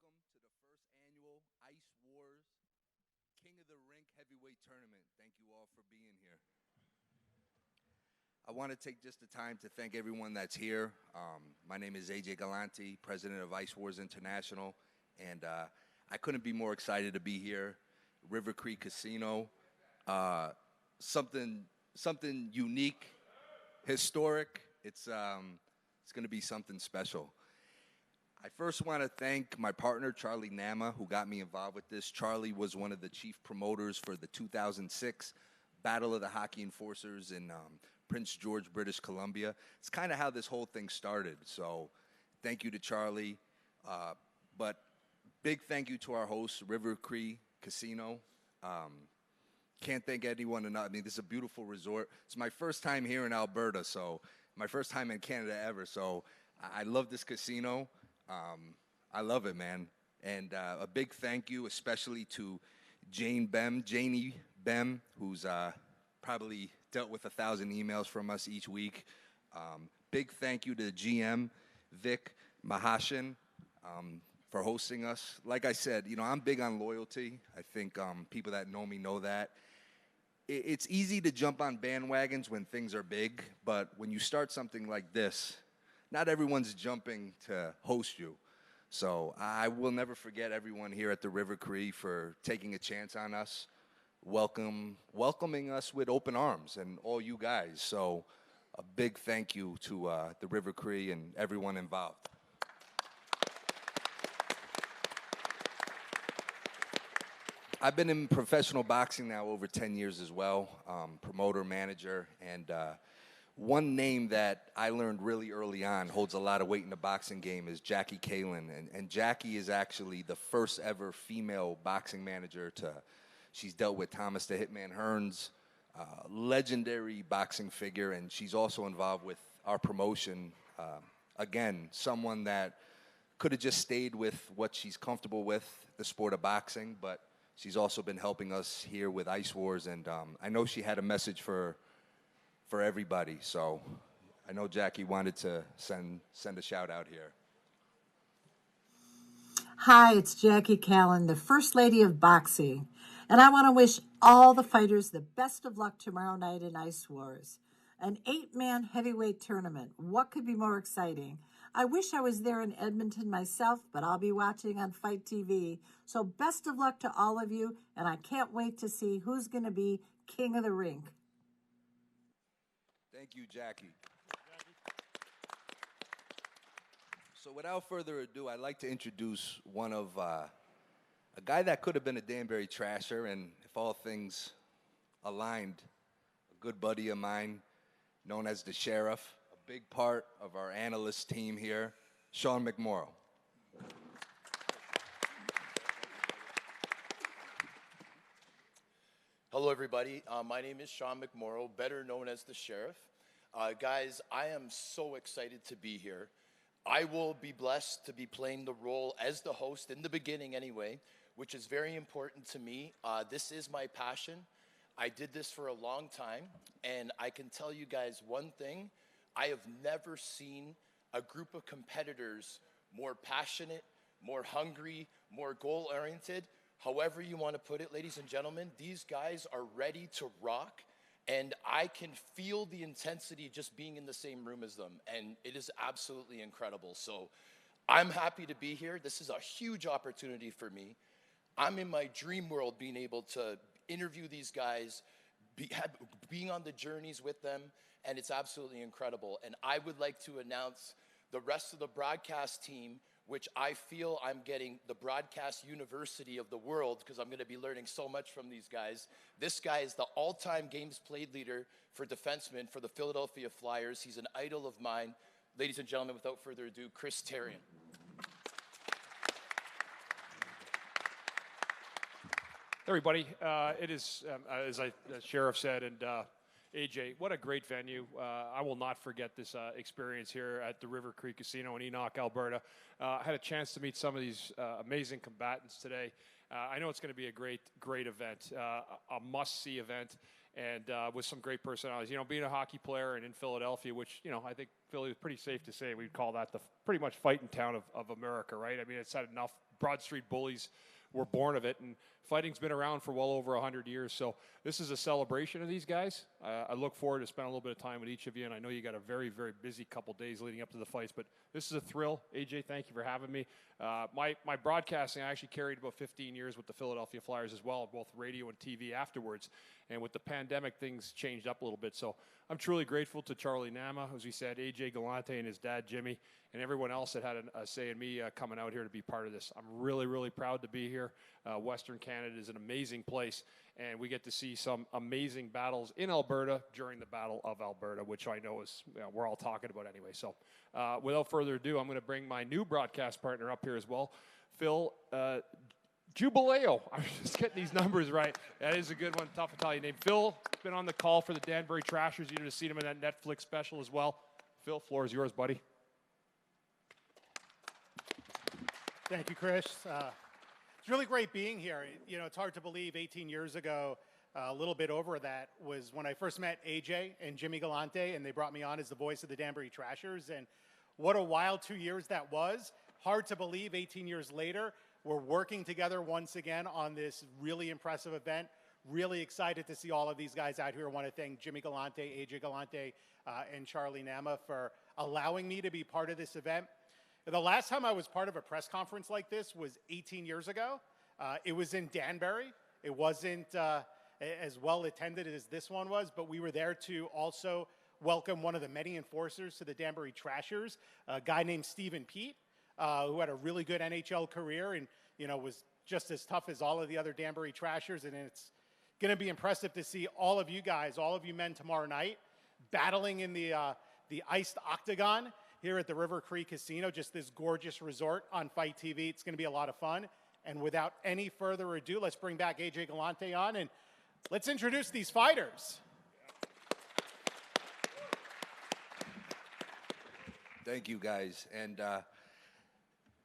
welcome to the first annual Ice Wars King of the Rink Heavyweight Tournament. Thank you all for being here. I want to take just the time to thank everyone that's here. My name is AJ Galante, president of Ice Wars International, and I couldn't be more excited to be here. River Creek Casino, something unique, historic. It's going to be something special. I first want to thank my partner, Charlie Nama, who got me involved with this. Charlie was one of the chief promoters for the 2006 Battle of the Hockey Enforcers in Prince George, British Columbia. It's kind of how this whole thing started. So thank you to Charlie. But big thank you to our host, River Creek Casino. Can't thank anyone enough. I mean, this is a beautiful resort. It's my first time here in Alberta, so my first time in Canada ever. So I love this casino. I love it, man. And a big thank you, especially to Janie Bem, who's probably dealt with 1,000 emails from us each week. Big thank you to GM Vic Mahashin for hosting us. Like I said, I'm big on loyalty. I think people that know me know that. It's easy to jump on bandwagons when things are big, but when you start something like this, not everyone's jumping to host you. So I will never forget everyone here at the River Cree for taking a chance on us, welcoming us with open arms, and all you guys. So a big thank you to the River Cree and everyone involved. I've been in professional boxing now over 10 years as well, promoter, manager, and one name that I learned really early on holds a lot of weight in the boxing game is Jackie Kalin. And Jackie is actually the first ever female boxing manager she's dealt with Thomas the Hitman Hearns, legendary boxing figure, and she's also involved with our promotion. Again, someone that could have just stayed with what she's comfortable with, the sport of boxing, but she's also been helping us here with Ice Wars, and I know she had a message for everybody, so I know Jackie wanted to send a shout out here. Hi, it's Jackie Callan, the First Lady of Boxing, and I want to wish all the fighters the best of luck tomorrow night in Ice Wars. An 8-man heavyweight tournament. What could be more exciting? I wish I was there in Edmonton myself, but I'll be watching on FITE TV. So best of luck to all of you, and I can't wait to see who's going to be King of the Rink. Thank you, Jackie. So without further ado, I'd like to introduce one of a guy that could have been a Danbury Trasher, and if all things aligned, a good buddy of mine, known as the Sheriff, a big part of our analyst team here, Sean McMorrow. Hello, everybody. My name is Sean McMorrow, better known as the Sheriff. Guys, I am so excited to be here. I will be blessed to be playing the role as the host in the beginning anyway, which is very important to me. This is my passion. I did this for a long time, and I can tell you guys one thing. I have never seen a group of competitors more passionate, more hungry, more goal-oriented. However you want to put it, ladies and gentlemen, these guys are ready to rock, and I can feel the intensity just being in the same room as them, and it is absolutely incredible. So I'm happy to be here. This is a huge opportunity for me. I'm in my dream world being able to interview these guys, being on the journeys with them, and it's absolutely incredible. And I would like to announce the rest of the broadcast team, which I feel I'm getting the broadcast university of the world because I'm going to be learning so much from these guys. This guy is the all-time games played leader for defensemen for the Philadelphia Flyers. He's an idol of mine. Ladies and gentlemen, without further ado, Chris Therien. Everybody, it is, as Sheriff said, and AJ, what a great venue. I will not forget this experience here at the River Creek Casino in Enoch, Alberta. I had a chance to meet some of these amazing combatants today. I know it's going to be a great event, a must-see event. and with some great personalities. You know, being a hockey player and in Philadelphia, which, you know, I think Philly is pretty safe to say we'd call that the pretty much fighting town of America, right? I mean, it's had enough Broad Street bullies were born of it, and fighting's been around for well over 100 years. So this is a celebration of these guys. I look forward to spending a little bit of time with each of you, and I know you got a very, very busy couple days leading up to the fights, but this is a thrill. AJ, thank you for having me. My broadcasting, I actually carried about 15 years with the Philadelphia Flyers as well, both radio and TV afterwards. And with the pandemic, things changed up a little bit. So I'm truly grateful to Charlie Nama, as we said, AJ Galante and his dad, Jimmy, and everyone else that had a say in me coming out here to be part of this. I'm really, really proud to be here. Western Canada is an amazing place, and we get to see some amazing battles in Alberta during the Battle of Alberta, which I know is we're all talking about anyway. So without further ado, I'm going to bring my new broadcast partner up here as well, Phil Jubileo. I'm just getting these numbers right. That is a good one. Tough Italian name. Phil has been on the call for the Danbury Trashers. You'd have seen him in that Netflix special as well. Phil, floor is yours, buddy. Thank you, Chris. It's really great being here. You know, it's hard to believe 18 years ago, a little bit over that, was when I first met AJ and Jimmy Galante, and they brought me on as the voice of the Danbury Trashers. And what a wild 2 years that was. Hard to believe 18 years later, we're working together once again on this really impressive event. Really excited to see all of these guys out here. I want to thank Jimmy Galante, AJ Galante, and Charlie Nama for allowing me to be part of this event. The last time I was part of a press conference like this was 18 years ago. It was in Danbury. It wasn't as well attended as this one was, but we were there to also welcome one of the many enforcers to the Danbury Trashers, a guy named Stephen Pete, who had a really good NHL career and, you know, was just as tough as all of the other Danbury Trashers. And it's going to be impressive to see all of you guys, all of you men tomorrow night, battling in the iced octagon here at the River Creek Casino, just this gorgeous resort on FITE TV. It's going to be a lot of fun. And without any further ado, let's bring back AJ Galante on and let's introduce these fighters. Thank you, guys. And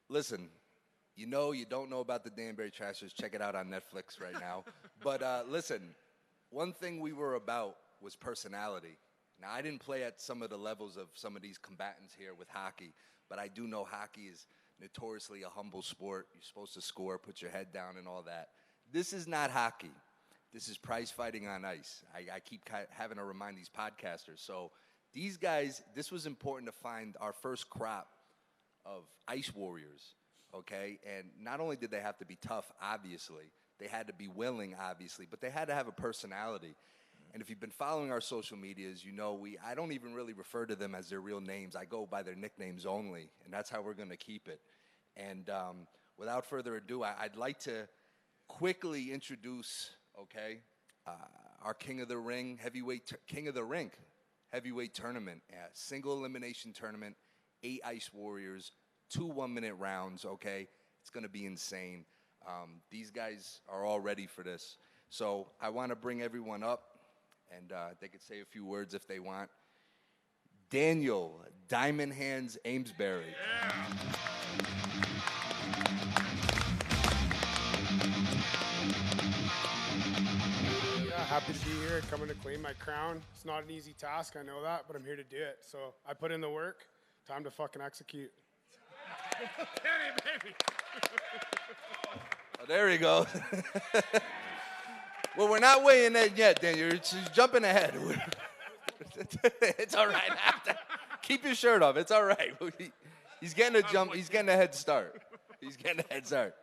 listen, you don't know about the Danbury Trashers, check it out on Netflix right now. But listen, one thing we were about was personality. Now, I didn't play at some of the levels of some of these combatants here with hockey, but I do know hockey is notoriously a humble sport. You're supposed to score, put your head down and all that. This is not hockey. This is prize fighting on ice. I keep having to remind these podcasters. So these guys, this was important to find our first crop of ice warriors, okay? And not only did they have to be tough, obviously, they had to be willing, obviously, but they had to have a personality. And if you've been following our social medias, you know I don't even really refer to them as their real names. I go by their nicknames only, and that's how we're going to keep it. And without further ado, I'd like to quickly introduce, okay, our King of the Ring, King of the Rink heavyweight tournament, single elimination tournament, 8 ice warriors, 2 one-minute rounds, okay? It's going to be insane. These guys are all ready for this. So I want to bring everyone up. And they could say a few words if they want. Daniel Diamond Hands Amesbury. Yeah, happy to be here, coming to claim my crown. It's not an easy task, I know that, but I'm here to do it. So I put in the work. Time to fucking execute. Baby. Oh, there we go. Well, we're not weighing that yet, Daniel. You're jumping ahead. It's all right. Keep your shirt off. It's all right. He's getting a jump. He's getting a head start. He's getting a head start.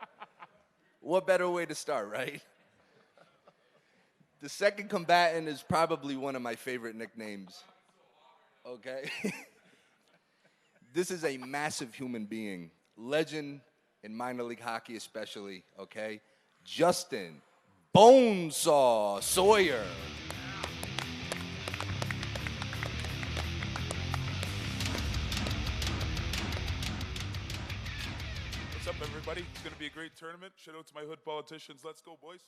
What better way to start, right? The second combatant is probably one of my favorite nicknames. Okay? This is a massive human being. Legend in minor league hockey especially, okay? Justin Bonesaw Sawyer. What's up, everybody? It's going to be a great tournament. Shout out to my hood politicians. Let's go, boys.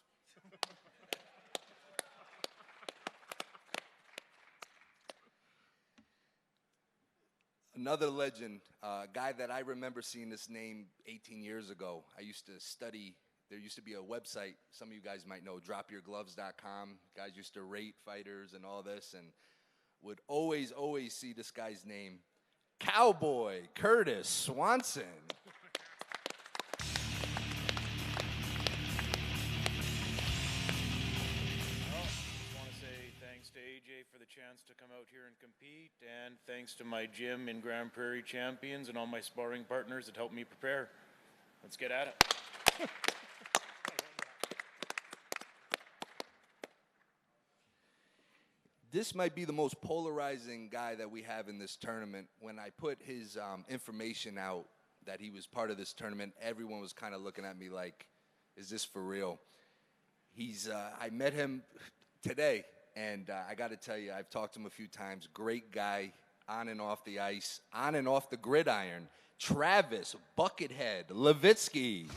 Another legend, a guy that I remember seeing this name 18 years ago. I used to study there used to be a website, some of you guys might know, dropyourgloves.com. Guys used to rate fighters and all this, and would always see this guy's name, Cowboy Curtis Swanson. Thanks to AJ for the chance to come out here and compete, and thanks to my gym in Grand Prairie Champions and all my sparring partners that helped me prepare. Let's get at it. This might be the most polarizing guy that we have in this tournament. When I put his information out that he was part of this tournament, everyone was kind of looking at me like, is this for real? I met him today. And I got to tell you, I've talked to him a few times. Great guy, on and off the ice, on and off the gridiron. Travis Buckethead Levitsky.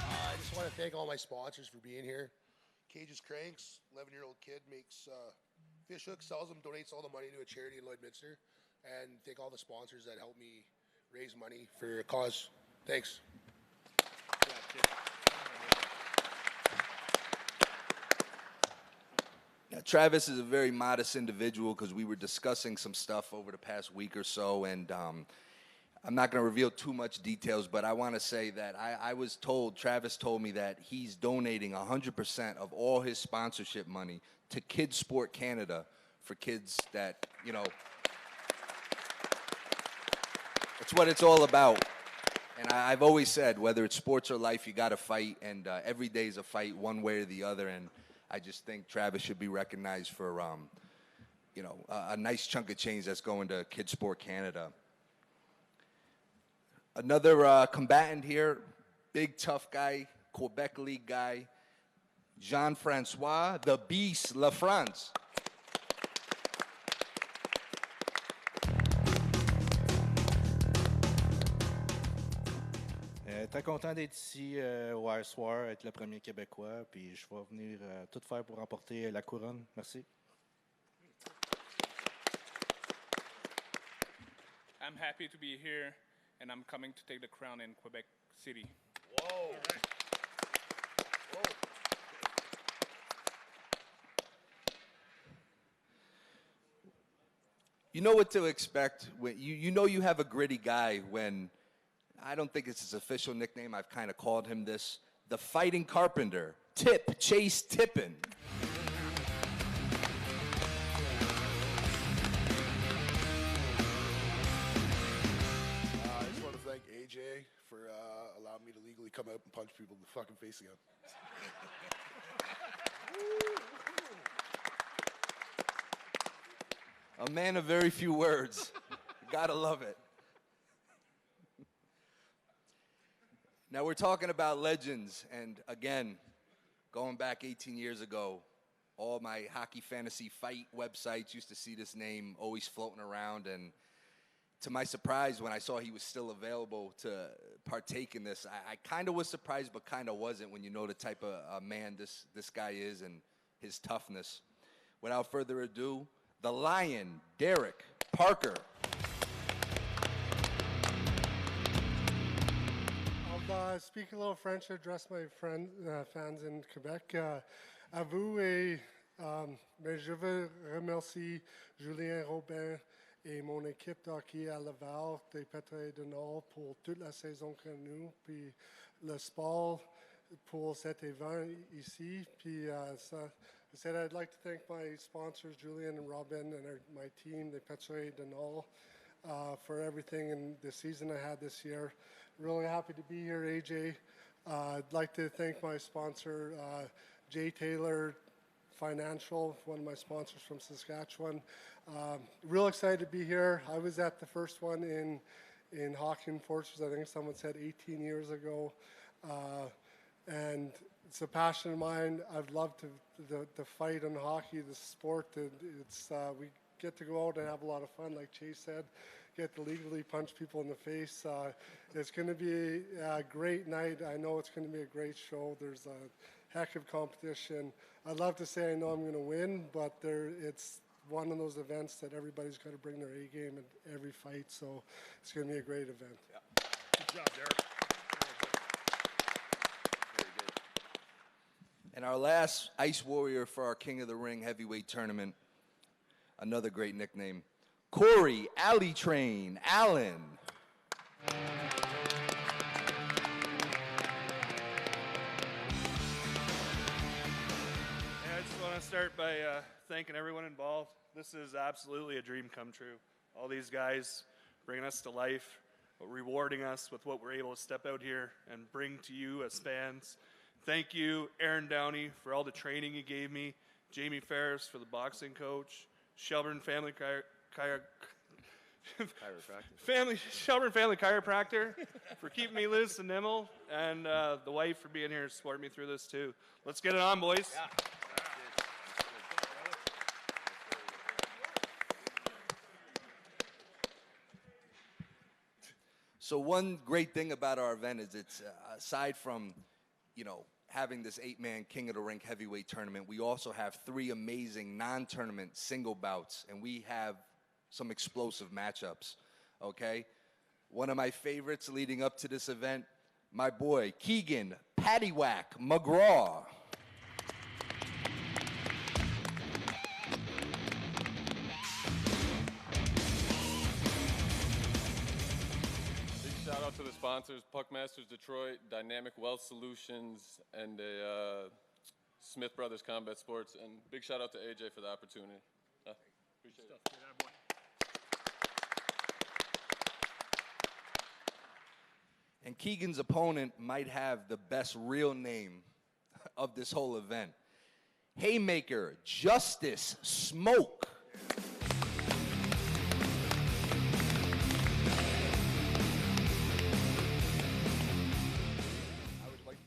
I just want to thank all my sponsors for being here. Cages Cranks, 11-year-old kid makes fish hooks, sells them, donates all the money to a charity in Lloydminster. And thank all the sponsors that helped me raise money for a cause. Thanks. Now, Travis is a very modest individual because we were discussing some stuff over the past week or so, and I'm not going to reveal too much details, but I want to say that I was told, Travis told me that he's donating 100% of all his sponsorship money to Kids Sport Canada for kids that, you know, it's what it's all about. And I've always said, whether it's sports or life, you got to fight, and every day is a fight one way or the other, and I just think Travis should be recognized for, you know, a nice chunk of change that's going to Kids Sport Canada. Another combatant here, big tough guy, Quebec League guy, Jean-Francois the Beast Lafrance. Très content d'être ici au Ice War, être le premier Québécois, puis je vais venir tout faire pour remporter la couronne. Merci. I'm happy to be here, and I'm coming to take the crown in Quebec City. Whoa. Whoa. You know what to expect. When you know you have a gritty guy when, I don't think it's his official nickname, I've kind of called him this, the Fighting Carpenter, Chase Tippin. I just want to thank AJ for allowing me to legally come out and punch people in the fucking face again. A man of very few words. Gotta love it. Now we're talking about legends, and again, going back 18 years ago, all my hockey fantasy fight websites used to see this name always floating around, and to my surprise, when I saw he was still available to partake in this, I kind of was surprised, but kind of wasn't when you know the type of man this guy is and his toughness. Without further ado, the Lion, Derek Parker. I'll speak a little French to address my fans in Quebec. À vous et mais je veux remercier Julien Robin et mon équipe de hockey à Laval, des Pétrés de Nord, pour toute la saison que nous, puis le sport pour cet event ici. Puis I said I'd like to thank my sponsors, Julian and Robin, and my team, the Pétrés de Nord, for everything in the season I had this year. Really happy to be here, AJ. I'd like to thank my sponsor, Jay Taylor Financial, one of my sponsors from Saskatchewan. Real excited to be here. I was at the first one in Hockey Enforcers, I think someone said 18 years ago. And it's a passion of mine. I've loved to fight in hockey, the sport. It's we get to go out and have a lot of fun, like Chase said. Get to legally punch people in the face. It's going to be a great night. I know it's going to be a great show. There's heck of competition. I'd love to say I know I'm going to win, but it's one of those events that everybody's got to bring their A game in every fight, so it's going to be a great event. Yeah. Good job, Derek. And our last Ice Warrior for our King of the Ring heavyweight tournament, another great nickname, Corey Alley Train Allen. I just want to start by thanking everyone involved. This is absolutely a dream come true. All these guys bringing us to life, rewarding us with what we're able to step out here and bring to you as fans. Thank you, Aaron Downey, for all the training you gave me, Jamie Ferris for the boxing coach, Shelburne Family Shelburne Family Chiropractor for keeping me loose and nimble, and the wife for being here to support me through this too. Let's get it on, boys. Yeah. So one great thing about our event is it's aside from, having this 8-man King of the Ring heavyweight tournament, we also have 3 amazing non-tournament single bouts, and we have some explosive matchups, okay? One of my favorites leading up to this event, my boy, Keegan Paddywhack McGraw. Shout out to the sponsors, Puckmasters Detroit, Dynamic Wealth Solutions, and Smith Brothers Combat Sports. And big shout out to AJ for the opportunity. Appreciate it. And Keegan's opponent might have the best real name of this whole event. Haymaker Justice Smoke.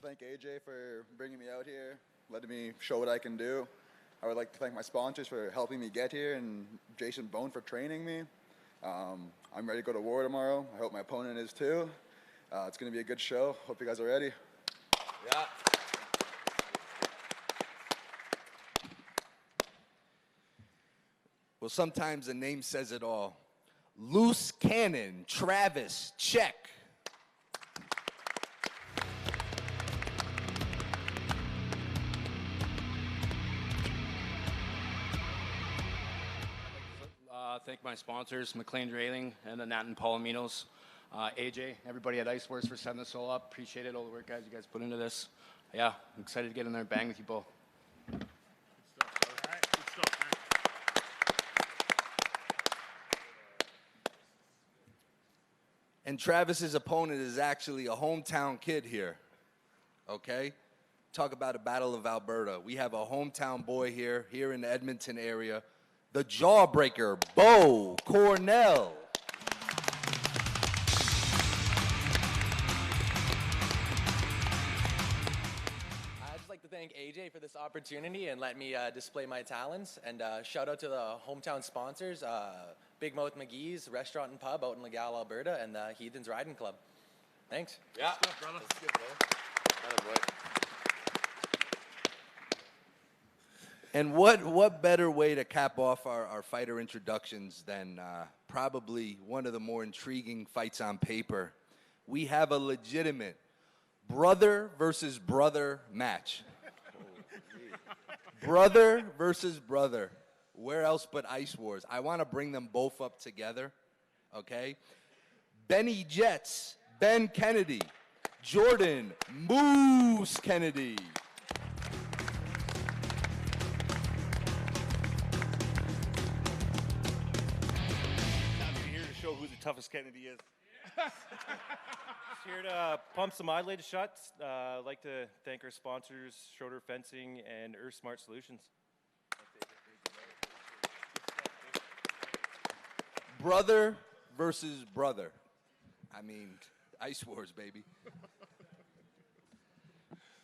Thank AJ for bringing me out here, letting me show what I can do. I would like to thank my sponsors for helping me get here, and Jason Bone for training me. I'm ready to go to war tomorrow. I hope my opponent is too. It's going to be a good show. Hope you guys are ready. Yeah. Well, sometimes the name says it all. Loose Cannon Travis Check. Thank my sponsors, McLean Railing and the Nat and Palominos. AJ, everybody at Ice Wars for setting this all up. Appreciate it, all the work guys you guys put into this. Yeah, I'm excited to get in there and bang with you both. Good stuff, man. And Travis's opponent is actually a hometown kid here, okay? Talk about a battle of Alberta. We have a hometown boy here in the Edmonton area, the Jawbreaker, Bo Cornell. I'd just like to thank AJ for this opportunity and let me display my talents. And shout out to the hometown sponsors, Big Mouth McGee's Restaurant and Pub out in Legal, Alberta, and the Heathens Riding Club. Thanks. Yeah. Good stuff, brother. That's good, bro. And what better way to cap off our fighter introductions than probably one of the more intriguing fights on paper. We have a legitimate brother versus brother match. Brother versus brother. Where else but Ice Wars? I want to bring them both up together, okay? Benny Jets, Ben Kennedy, Jordan Moose Kennedy. Show who the toughest Kennedy is. Just here to pump some latest shots. I'd like to thank our sponsors, Schroeder Fencing and Earth Smart Solutions. Brother versus brother. I mean, Ice Wars, baby.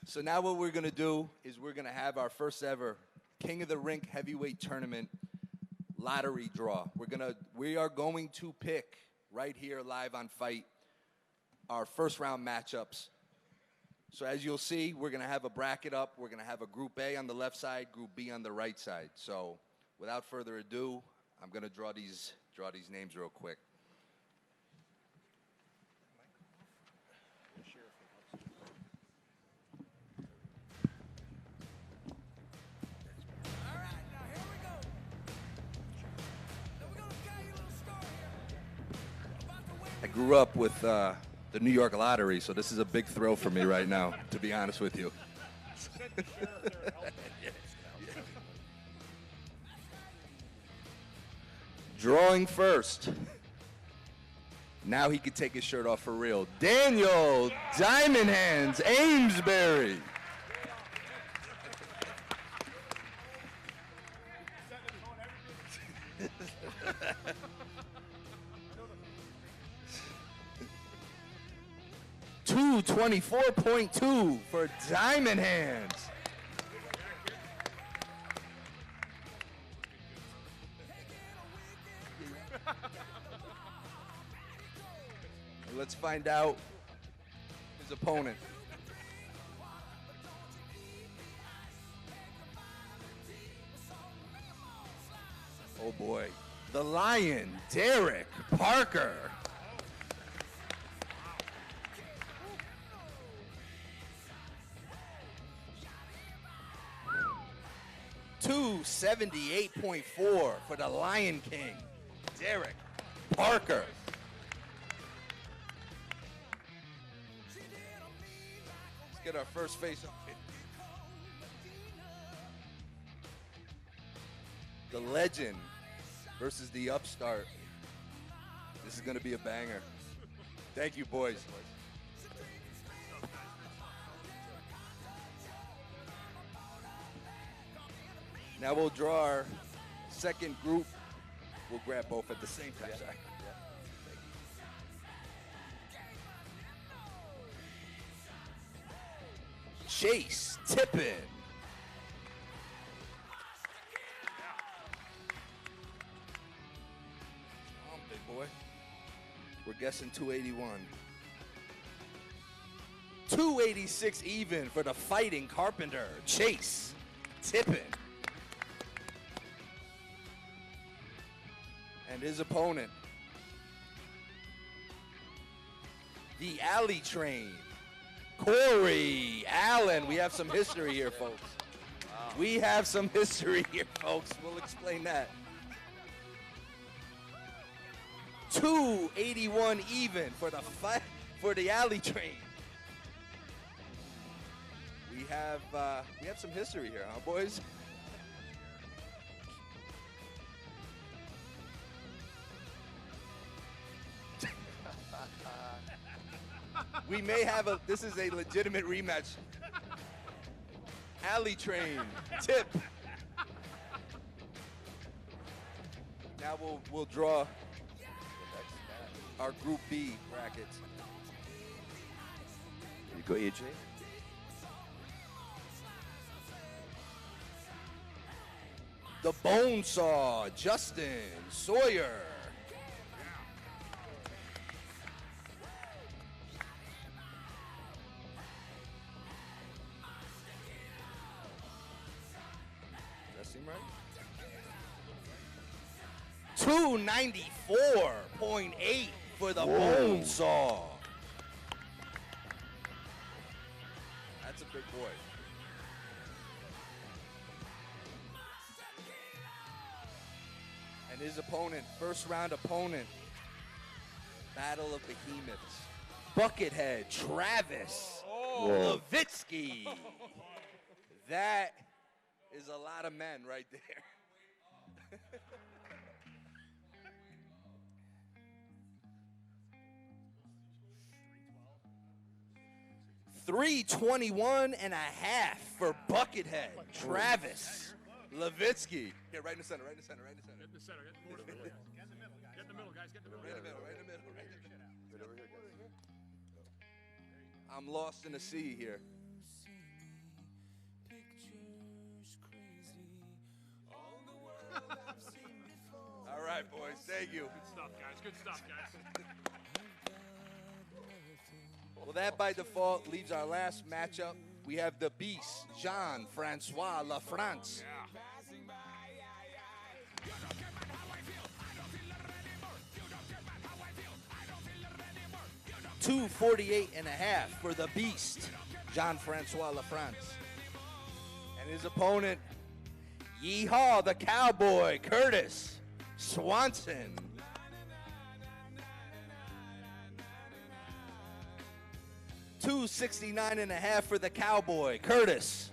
So now what we're going to do is we're going to have our first ever King of the Rink heavyweight tournament lottery draw. We are going to pick right here live on FITE our first round matchups. So as you'll see, we're going to have a bracket up. We're going to have a Group A on the left side, Group B on the right side. So without further ado, I'm going to draw these names real quick. I grew up with the New York Lottery, so this is a big thrill for me right now, to be honest with you. Drawing first. Now he could take his shirt off for real. Daniel Diamond Hands Amesbury. $224.2 for Diamond Hands. Let's find out his opponent. Oh boy. The Lion, Derek Parker. $278.4 for the Lion King, Derek Parker. Let's get our first face up. The legend versus the upstart. This is going to be a banger. Thank you, boys. Now we'll draw our second group. We'll grab both at the same time. Zach. Chase Tippin. Big boy. We're guessing 281. 286 even for the Fighting Carpenter, Chase Tippin. And his opponent, the Alley Train, Corey Allen. We have some history here, folks. Wow. We have some history here, folks. We'll explain that. 281 even for the Alley Train. We have some history here, huh, boys? We may have this is a legitimate rematch. Alley Train, Tip. Now we'll draw our Group B brackets. Here you go, AJ. The Bonesaw, Justin Sawyer. Seem right? 294.8 for the Bonesaw. That's a big boy. And his opponent, first round opponent, Battle of Behemoths. Buckethead, Travis Levitsky. That is a lot of men right there. 321 and a half for Buckethead, Travis Levitsky. Here, right in the center, right in the center, right in the center. Get in the center, get more to the middle. Get in the middle, guys, get in the middle. Right in the middle, right in the middle, right in the middle. Right over here, guys. I'm lost in the sea here. All right, boys. Thank you. Good stuff, guys. Good stuff, guys. Well, that by default leaves our last matchup. We have the Beast, Jean-Francois Lafrance. 248.5 for the Beast, Jean-Francois Lafrance. And his opponent, Yeehaw, the Cowboy, Curtis Swanson. 269.5 for the Cowboy, Curtis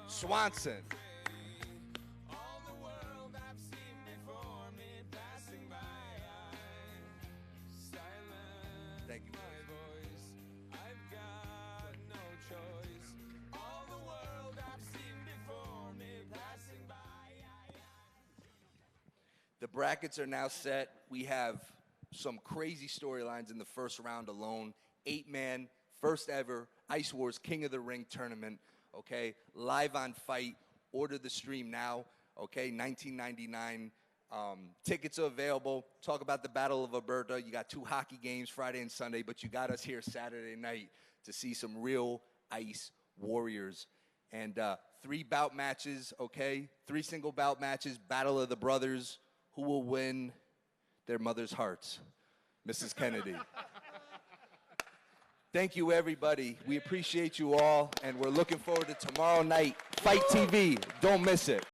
Swanson. Thank you. The brackets are now set. We have some crazy storylines in the first round alone. 8-man, first ever Ice Wars King of the Ring tournament, okay? Live on FITE. Order the stream now, okay? $19.99. Tickets are available. Talk about the Battle of Alberta. You got 2 hockey games Friday and Sunday, but you got us here Saturday night to see some real Ice Warriors. And 3 bout matches, okay? 3 single bout matches, Battle of the Brothers. Who will win their mother's hearts? Mrs. Kennedy. Thank you, everybody. We appreciate you all, and we're looking forward to tomorrow night. FITE TV. Don't miss it.